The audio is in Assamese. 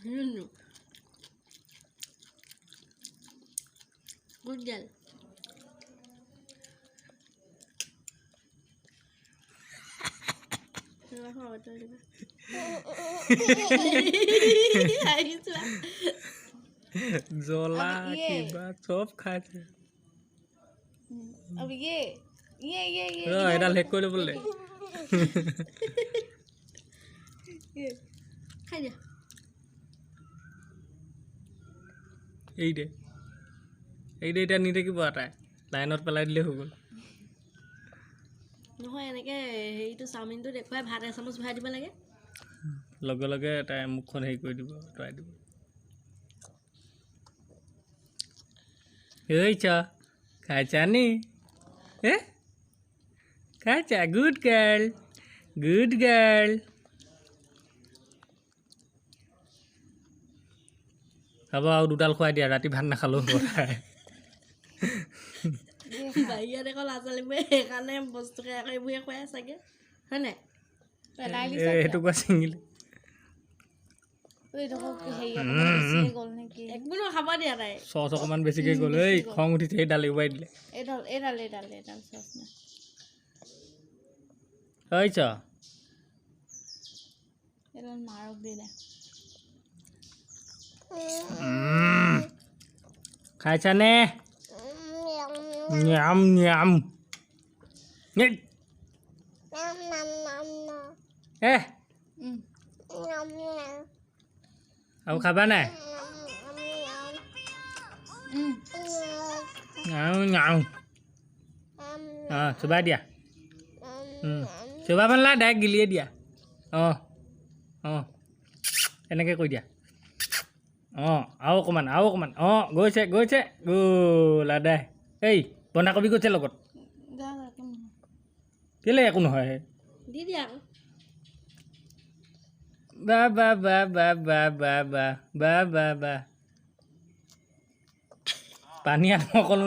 Good girl. জ্বলা কিবা চব খাইছে अब ये এডাল শেষ কৰি ল'বলৈ খাই দিয়া এই দে এতিয়া নি থাকিব আটাই লাইনত পেলাই দিলে হৈ গ'ল নহয় এনেকৈ হেৰিটো চাওমিনটো দেখুৱাই ভাত এচামুচ ভৰাই দিব লাগে লগে লগে তাই মুখখন হেৰি কৰি দিব আঁতৰাই দিব এই চ খাইছা নি খাইছা গুড গাৰ্ল হ'ব আৰু দুডাল খুৱাই দিয়া ৰাতি ভাত নাখালেও হ'ব তাই বাহিৰত আকৌ ল'ৰা ছোৱালীবোৰে সেইকাৰণে বস্তু এইবোৰে খুৱাই চাগে হয় নাই পেলাই সেইটো কোৱা ছিঙিলে গ'ল নেকি একো নহয় খাব দিয়া তাই চচ অকণমান বেছিকৈ গ'ল এই খং উঠিছে সেই দালি উবাই দিলে এইডাল চচ না ঐ চ এইডাল মাৰক দি দে খাইছানে ন্যাম ন্যাম আৰু খাবা নাই চুবাই দিয়া চুবাব নালাগে ডাইৰেক্ট গিলিয়ে দিয়া এনেকৈ কৈ দিয়া আৰু অকণমান গৈছে গ'ল আদাই এই বন্ধাকবি গৈছে লগত কেলৈ একো নহয় দি দিয়া আকৌ বা পানী আনো অকলো